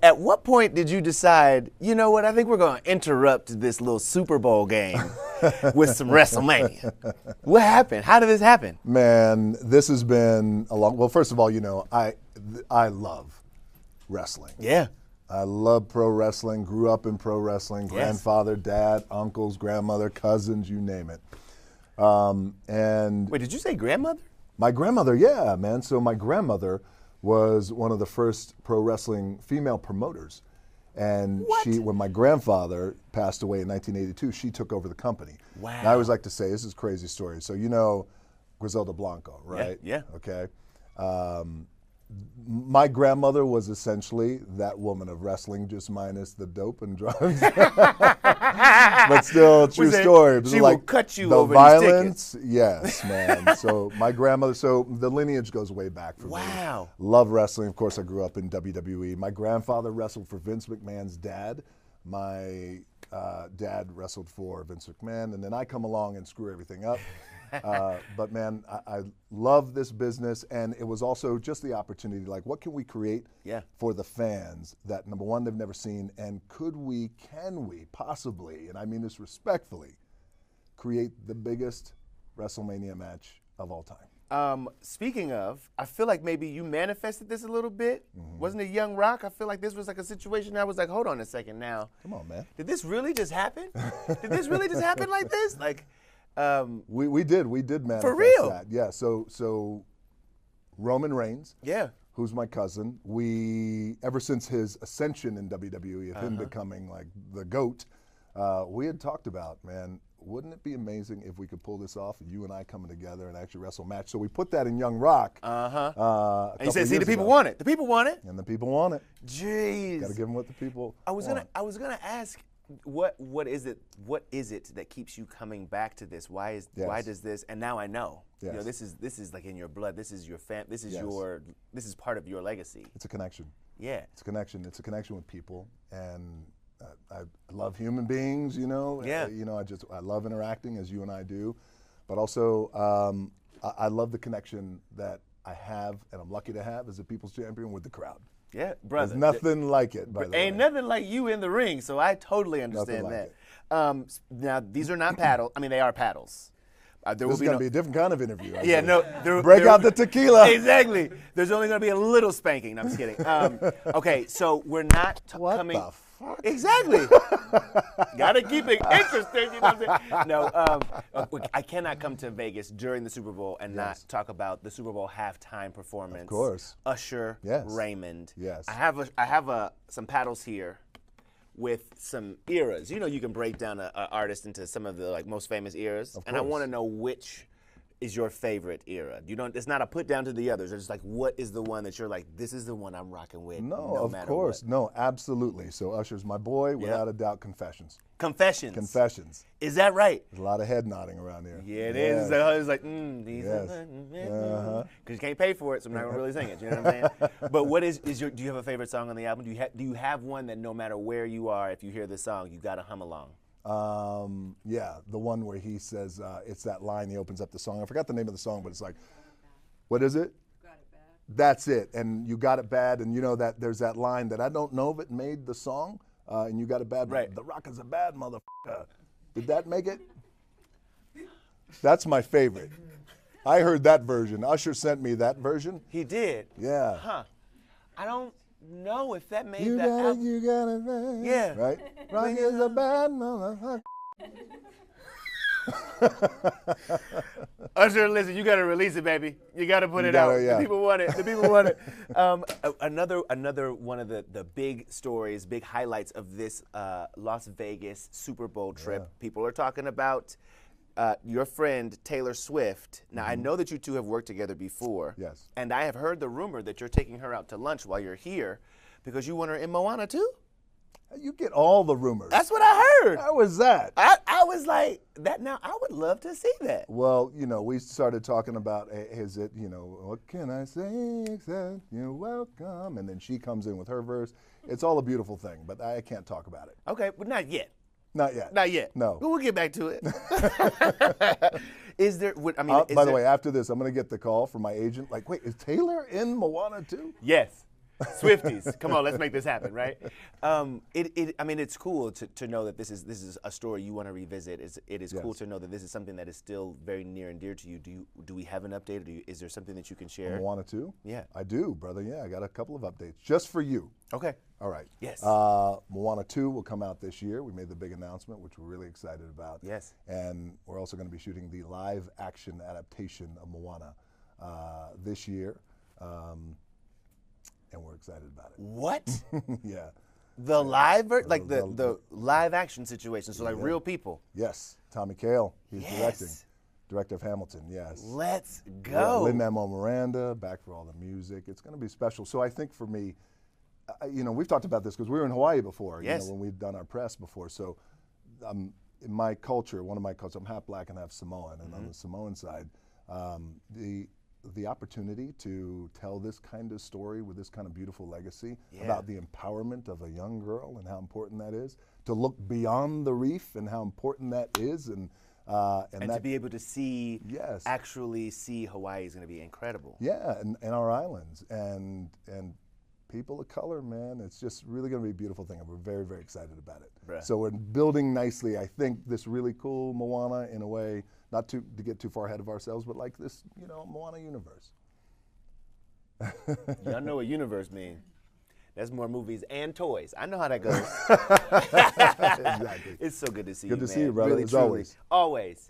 At what point did you decide, you know what, I think we're going to interrupt this little Super Bowl game with some WrestleMania? What happened? How did this happen? Man, this has been a long, well, first of all, you know, I love wrestling. Yeah. I love pro wrestling, grew up in pro wrestling, grandfather, dad, uncles, grandmother, cousins, you name it. And wait, did you say grandmother? My grandmother, yeah, man. So my grandmother was one of the first pro wrestling female promoters. And when my grandfather passed away in 1982, she took over the company. Wow. And I always like to say, this is a crazy story. So you know Griselda Blanco, right? Yeah. Okay. My grandmother was essentially that woman of wrestling, just minus the dope and drugs. But still, true story. She will cut you the over violence, yes, man. So my grandmother, so the lineage goes way back for me. Wow. Love wrestling. Of course, I grew up in WWE. My grandfather wrestled for Vince McMahon's dad. My dad wrestled for Vince McMahon, and then I come along and screw everything up. But man, I love this business, and it was also just the opportunity, like, what can we create for the fans that, number one, they've never seen, and can we possibly, and I mean this respectfully, create the biggest WrestleMania match of all time? Speaking of, I feel like maybe you manifested this a little bit. Wasn't it Young Rock? I feel like this was like a situation I was like, hold on a second now. Come on, man. Did this really just happen? Did this really just happen like this? Like, we did manifest for real? that. Yeah, so Roman Reigns, who's my cousin, we, ever since his ascension in WWE, of him becoming like the GOAT, we had talked about, man, wouldn't it be amazing if we could pull this off, you and I coming together and actually wrestle a match? So we put that in Young Rock. And he said, see, the people want it. The people want it. And the people want it. Jeez. Got to give them what the people I was gonna ask, what is it that keeps you coming back to this? Why does this? And now I know. You know, this is like in your blood. This is your this is part of your legacy. It's a connection. Yeah. It's a connection. It's a connection with people, and I love human beings. You know. Yeah. You know, I love interacting as you and I do, but also I love the connection that I have, and I'm lucky to have as a People's Champion with the crowd. Yeah, brother. There's nothing like it, by the way. Ain't nothing like you in the ring, so I totally understand that. Now, these are not paddles. I mean, they are paddles. This is going to be a different kind of interview. Break out the tequila. Exactly. There's only going to be a little spanking. No, I'm just kidding. Okay, so we're not coming. What the fuck? Exactly. Got to keep it interesting. You know what I'm saying? No, I cannot come to Vegas during the Super Bowl and not talk about the Super Bowl halftime performance. Of course. Usher, Raymond. Yes. I have some paddles here with some eras. You know, you can break down an artist into some of the like most famous eras, and I want to know which is your favorite era. You don't. It's not a put down to the others. It's just like, what is the one that you're like, this is the one I'm rocking with? No, of course. What. No, absolutely. So Usher's my boy, without a doubt. Confessions. Confessions. Is that right? There's a lot of head nodding around here. Yeah, it is. It's like, because you can't pay for it, so I'm not gonna really sing it. You know what I'm saying? But what is your? Do you have a favorite song on the album? Do you have one that no matter where you are, if you hear this song, you gotta hum along? Yeah, the one where he says, it's that line, he opens up the song. I forgot the name of the song, but it's like, what is it? Got it bad. That's it. And you got it bad, and you know that there's that line that I don't know if it made the song, and you got it bad. Right. The Rock is a bad motherfucker. Did that make it? That's my favorite. I heard that version. Usher sent me that version. He did? Yeah. Huh. I don't know if that made You that got it, album. you got it right. Yeah. Right? Rock is a bad motherfucker. Usher, listen, you got to release it, baby. You got to put it out. Yeah. The people want it. The people want it. Another one of the big stories, big highlights of this Las Vegas Super Bowl trip. People are talking about your friend Taylor Swift. Now, I know that you two have worked together before. Yes. And I have heard the rumor that you're taking her out to lunch while you're here because you want her in Moana too? You get all the rumors. That's what I heard. How was that? I was like, that. Now, I would love to see that. Well, you know, we started talking about, is it, you know, what can I say except you're welcome? And then she comes in with her verse. It's all a beautiful thing, but I can't talk about it. Okay, but not yet. Not yet. Not yet. No. But we'll get back to it. Is there, I mean, by the way, after this, I'm going to get the call from my agent, like, wait, is Taylor in Moana too? Yes. Swifties, come on, let's make this happen, right? I mean, it's cool to know that this is a story you want to revisit. It is cool to know that this is something that is still very near and dear to you. Do we have an update? Or is there something that you can share? Moana 2? Yeah. I do, brother. Yeah, I got a couple of updates just for you. Okay. All right. Yes. Moana 2 will come out this year. We made the big announcement, which we're really excited about. Yes. And we're also going to be shooting the live action adaptation of Moana this year. And we're excited about it. What? Yeah. The live, the live action situation, so like real people. Yes. Tommy Kail, he's directing. Director of Hamilton, yes. Let's Yeah, go. Lin-Manuel Miranda, back for all the music. It's going to be special. So I think for me, you know, we've talked about this because we were in Hawaii before, you know, when we've done our press before. So in my culture, one of my cultures, I'm half black and half Samoan. And on the Samoan side, the opportunity to tell this kind of story with this kind of beautiful legacy about the empowerment of a young girl and how important that is, to look beyond the reef and how important that is, and to be able to see, actually see Hawaii is going to be incredible. Yeah, and our islands and people of color, man, it's just really going to be a beautiful thing, and we're very, very excited about it. Bruh. So we're building nicely, I think, this really cool Moana in a way, not to get too far ahead of ourselves, but like this, you know, Moana universe. Y'all know what universe means. That's more movies and toys. I know how that goes. Exactly. It's so good to see you, man. Good to see you, brother, Really, as truly. always. Always.